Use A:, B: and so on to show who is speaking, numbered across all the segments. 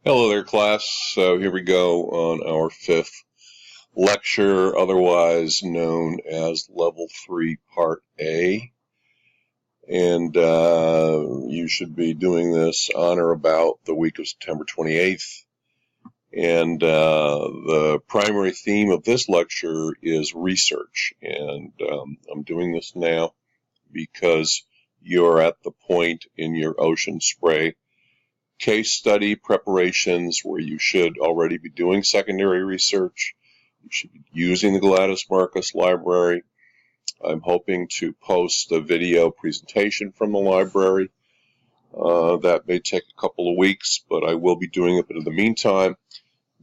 A: Hello there, class. So here we go on our fifth lecture, otherwise known as Level 3 Part A. And you should be doing this on or about the week of September 28th. And the primary theme of this lecture is research. And I'm doing this now because you're at the point in your ocean spray case study preparations where you should already be doing secondary research. You should be using the Gladys Marcus library. I'm hoping to post a video presentation from the library. That may take a couple of weeks, but I will be doing it. But in the meantime,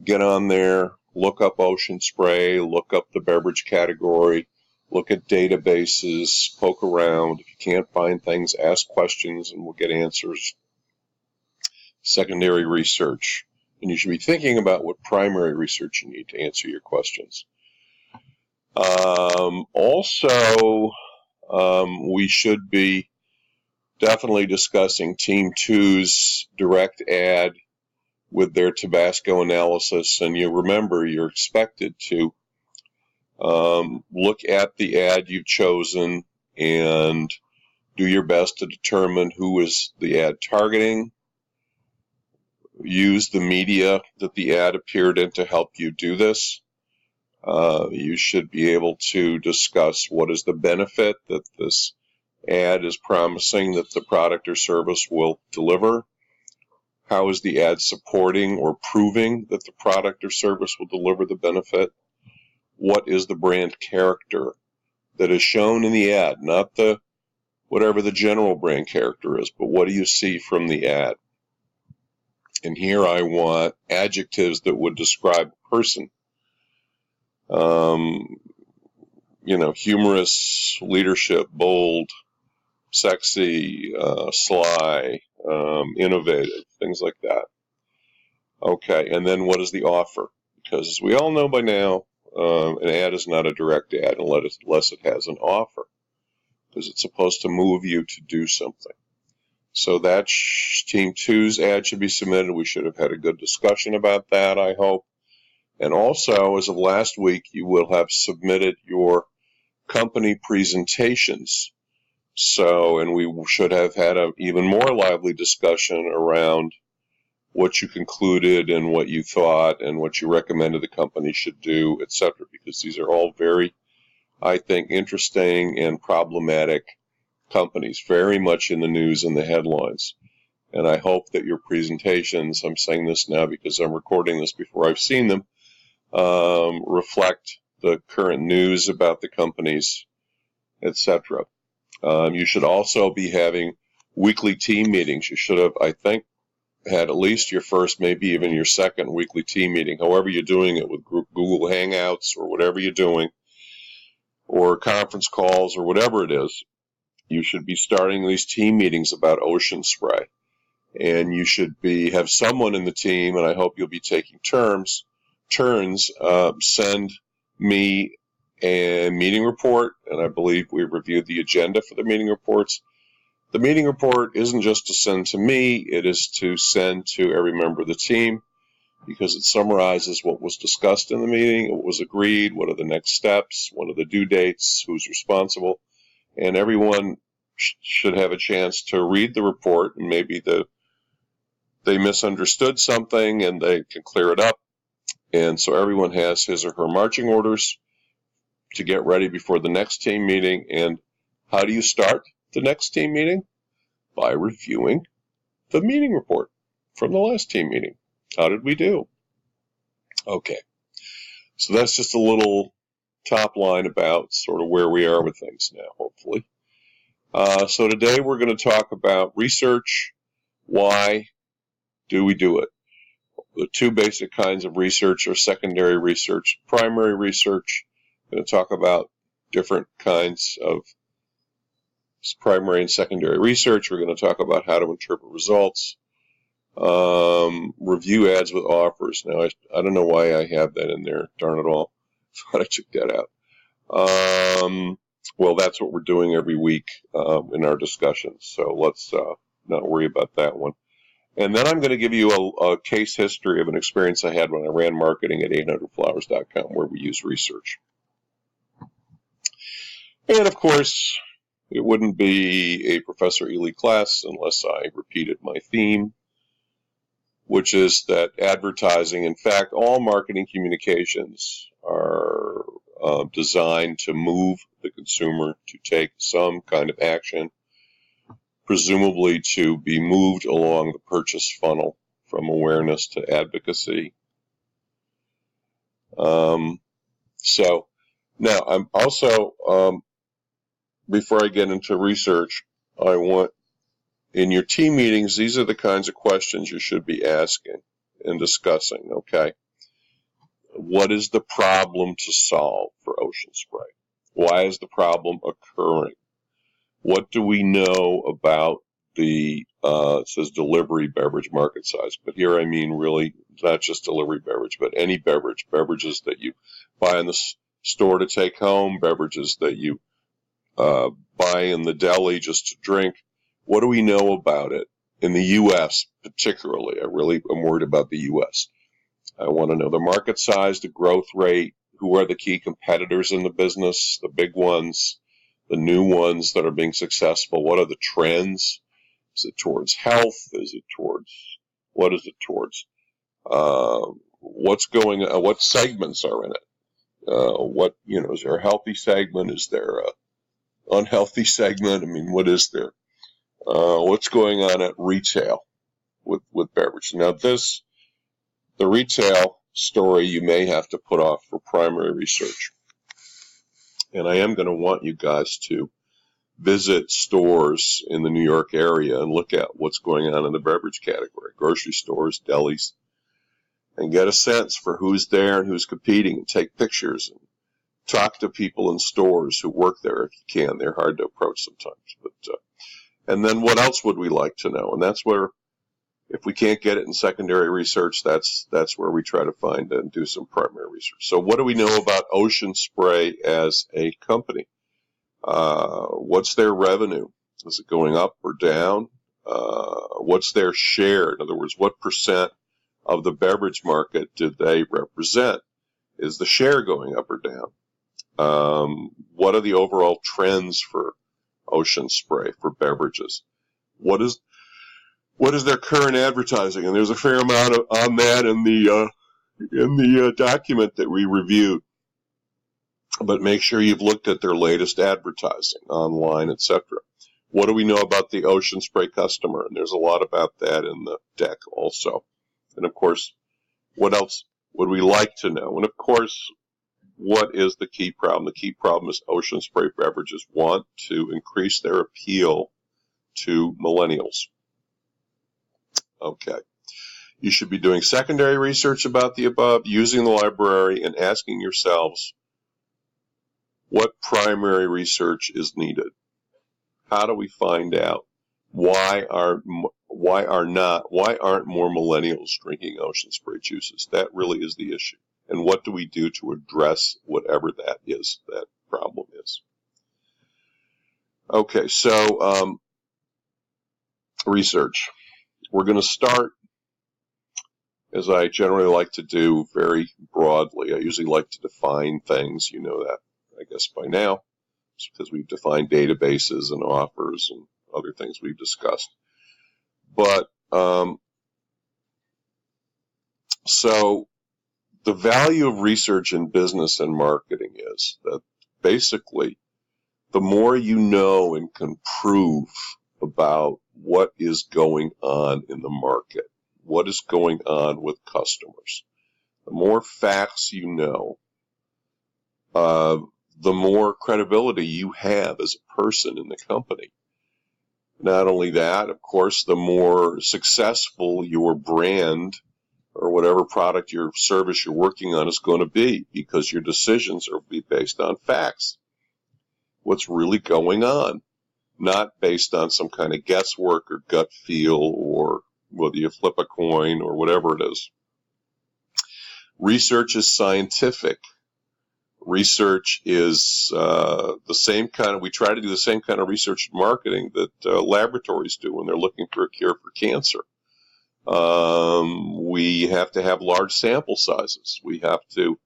A: get on there, look up ocean spray, look up the beverage category, look at databases, poke around. If you can't find things, ask questions and we'll get answers. Secondary research, and you should be thinking about what primary research you need to answer your questions. We should be definitely discussing Team 2's direct ad with their Tabasco analysis, and you remember you're expected to look at the ad you've chosen and do your best to determine who is the ad targeting. Use the media that the ad appeared in to help you do this. You should be able to discuss what is the benefit that this ad is promising that the product or service will deliver. How is the ad supporting or proving that the product or service will deliver the benefit? What is the brand character that is shown in the ad, not the whatever the general brand character is, but what do you see from the ad? And here I want adjectives that would describe a person. Humorous, leadership, bold, sexy, sly, innovative, things like that. Okay, and then what is the offer? Because as we all know by now, an ad is not a direct ad unless it has an offer, because it's supposed to move you to do something. So that Team 2's ad should be submitted. We should have had a good discussion about that, I hope. And also, as of last week, you will have submitted your company presentations. And we should have had an even more lively discussion around what you concluded and what you thought and what you recommended the company should do, etc., because these are all very, I think, interesting and problematic companies, very much in the news and the headlines. And I hope that your presentations, I'm saying this now because I'm recording this before I've seen them, reflect the current news about the companies, etc. You should also be having weekly team meetings. You should have, I think, had at least your first, maybe even your second weekly team meeting, however you're doing it with Google Hangouts or whatever you're doing, or conference calls or whatever it is. You should be starting these team meetings about ocean spray. And you should have someone in the team, and I hope you'll be taking turns, send me a meeting report, and I believe we reviewed the agenda for the meeting reports. The meeting report isn't just to send to me, it is to send to every member of the team, because it summarizes what was discussed in the meeting, what was agreed, what are the next steps, what are the due dates, who's responsible. And everyone should have a chance to read the report, and maybe they misunderstood something and they can clear it up. And so everyone has his or her marching orders to get ready before the next team meeting. And how do you start the next team meeting? By reviewing the meeting report from the last team meeting. How did we do? Okay. So that's just a little top line about sort of where we are with things now, hopefully. So today we're going to talk about research. Why do we do it? The two basic kinds of research are secondary research, primary research. I'm going to talk about different kinds of primary and secondary research. We're going to talk about how to interpret results, review ads with offers. Now, I don't know why I have that in there. Darn it all. Thought I took that out. Well, that's what we're doing every week in our discussions, so let's not worry about that one. And then I'm going to give you a case history of an experience I had when I ran marketing at 800flowers.com, where we use research. And of course, it wouldn't be a Professor Ely class unless I repeated my theme, which is that advertising, in fact, all marketing communications are designed to move the consumer to take some kind of action, presumably to be moved along the purchase funnel from awareness to advocacy. So now I'm also, before I get into research, I want, in your team meetings, these are the kinds of questions you should be asking and discussing, okay? What is the problem to solve for Ocean Spray? Why is the problem occurring? What do we know about the, it says delivery beverage market size, but here I mean really not just delivery beverage, but any beverage, beverages that you buy in the store to take home, beverages that you buy in the deli just to drink. What do we know about it in the U.S. particularly? I really am worried about the U.S. I want to know the market size, the growth rate, who are the key competitors in the business, the big ones, the new ones that are being successful. What are the trends? Is it towards health? Is it towards, what is it towards? What's going on? What segments are in it? What, is there a healthy segment? Is there a unhealthy segment? I mean, what is there? What's going on at retail with beverage? Now the retail story you may have to put off for primary research. And I am going to want you guys to visit stores in the New York area and look at what's going on in the beverage category, grocery stores, delis, and get a sense for who's there and who's competing, and take pictures and talk to people in stores who work there if you can. They're hard to approach sometimes. And then what else would we like to know? And that's where, if we can't get it in secondary research, that's where we try to find and do some primary research. So what do we know about Ocean Spray as a company? What's their revenue? Is it going up or down? What's their share? In other words, what percent of the beverage market do they represent? Is the share going up or down? What are the overall trends for Ocean Spray for beverages? What is their current advertising? And there's a fair amount on that in the document that we reviewed. But make sure you've looked at their latest advertising online, etc. What do we know about the Ocean Spray customer? And there's a lot about that in the deck also. And of course, what else would we like to know? And of course, what is the key problem? The key problem is Ocean Spray beverages want to increase their appeal to millennials. Okay. You should be doing secondary research about the above, using the library, and asking yourselves, what primary research is needed? How do we find out why aren't more millennials drinking Ocean Spray juices? That really is the issue. And what do we do to address whatever that is, that problem is? Okay, so research. We're going to start, as I generally like to do, very broadly. I usually like to define things. You know that, I guess, by now. It's because we've defined databases and offers and other things we've discussed. But so the value of research in business and marketing is that basically the more you know and can prove about what is going on in the market, what is going on with customers, the more facts you know, the more credibility you have as a person in the company. Not only that, of course, the more successful your brand or whatever product or service you're working on is going to be, because your decisions are based on facts. What's really going on, not based on some kind of guesswork or gut feel or whether you flip a coin or whatever it is. Research is scientific. Research is the same kind of, we try to do the same kind of research in marketing that laboratories do when they're looking for a cure for cancer. We have to have large sample sizes. We have to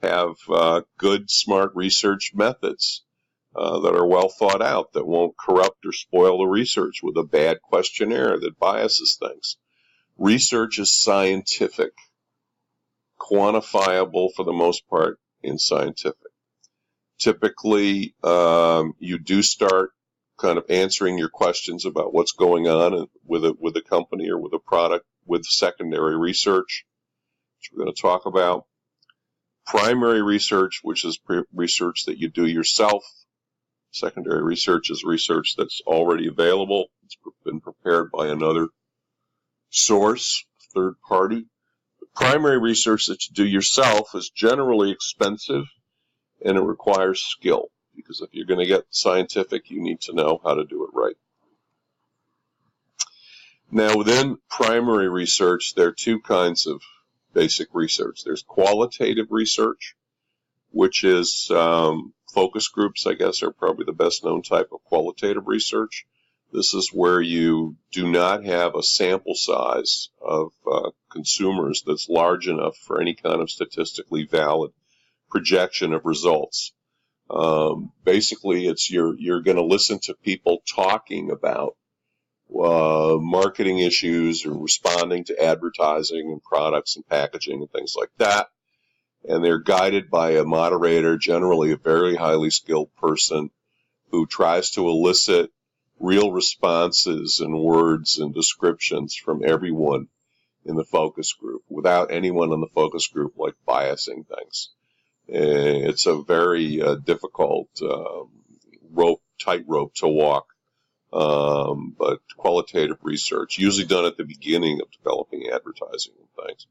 A: have good, smart research methods that are well thought out, that won't corrupt or spoil the research with a bad questionnaire that biases things. Research is scientific, quantifiable for the most part in scientific. Typically, you do start kind of answering your questions about what's going on with a company or with a product with secondary research, which we're going to talk about. Primary research, which is research that you do yourself. Secondary research is research that's already available. It's been prepared by another source, third party. The primary research that you do yourself is generally expensive, and it requires skill, because if you're going to get scientific, you need to know how to do it right. Now, within primary research, there are two kinds of basic research. There's qualitative research, which is focus groups, I guess, are probably the best known type of qualitative research. This is where you do not have a sample size of consumers that's large enough for any kind of statistically valid projection of results. Basically, it's you're going to listen to people talking about marketing issues or responding to advertising and products and packaging and things like that. And they're guided by a moderator, generally a very highly skilled person, who tries to elicit real responses and words and descriptions from everyone in the focus group without anyone in the focus group like biasing things. It's a very difficult tightrope to walk, but qualitative research, usually done at the beginning of developing advertising and things.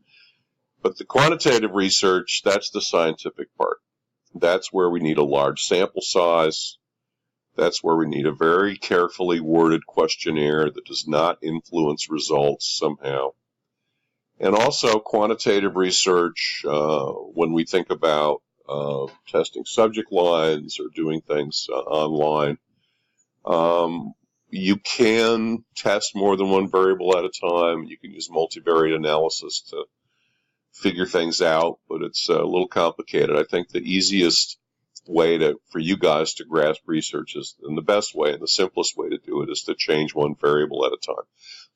A: But the quantitative research, that's the scientific part. That's where we need a large sample size. That's where we need a very carefully worded questionnaire that does not influence results somehow. And also quantitative research, when we think about testing subject lines or doing things online, you can test more than one variable at a time. You can use multivariate analysis to figure things out, but it's a little complicated. I think the easiest way for you guys to grasp research is, and the best way and the simplest way to do it is to change one variable at a time.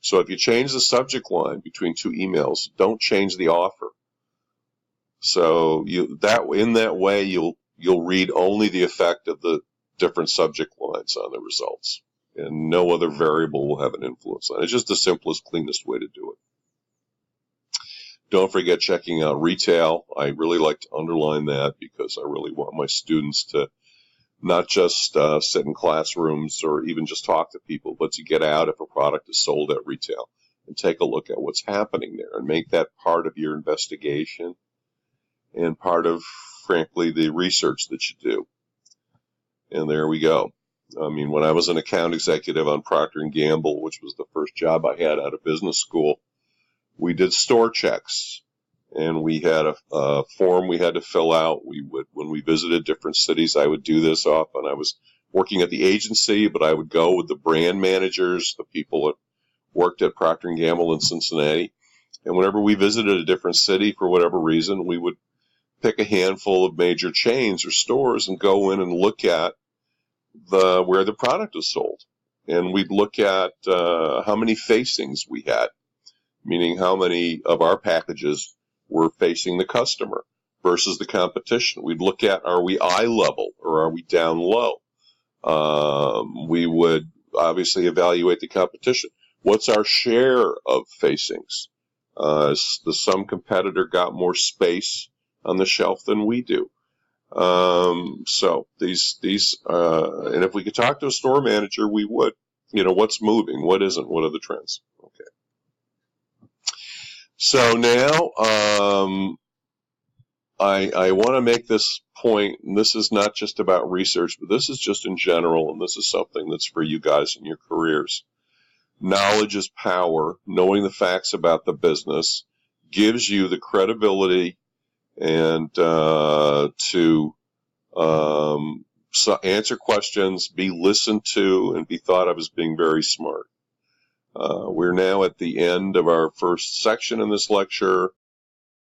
A: So if you change the subject line between two emails, don't change the offer. So in that way you'll read only the effect of the different subject lines on the results, and no other variable will have an influence on it. It's just the simplest, cleanest way to do it. Don't forget checking out retail. I really like to underline that because I really want my students to not just sit in classrooms or even just talk to people, but to get out if a product is sold at retail and take a look at what's happening there and make that part of your investigation and part of, frankly, the research that you do. And there we go. I mean, when I was an account executive on Procter & Gamble, which was the first job I had out of business school, we did store checks, and we had a form we had to fill out. When we visited different cities, I would do this often. I was working at the agency, but I would go with the brand managers, the people that worked at Procter & Gamble in Cincinnati. And whenever we visited a different city, for whatever reason, we would pick a handful of major chains or stores and go in and look at where the product is sold. And we'd look at how many facings we had, meaning how many of our packages were facing the customer versus the competition. We'd look at, are we eye level or are we down low? We would obviously evaluate the competition. What's our share of facings? Some competitor got more space on the shelf than we do. So and if we could talk to a store manager, we would. What's moving, what isn't, what are the trends? Okay. So now, I want to make this point, and this is not just about research, but this is just in general, and this is something that's for you guys in your careers. Knowledge is power. Knowing the facts about the business gives you the credibility and to answer questions, be listened to, and be thought of as being very smart. We're now at the end of our first section in this lecture.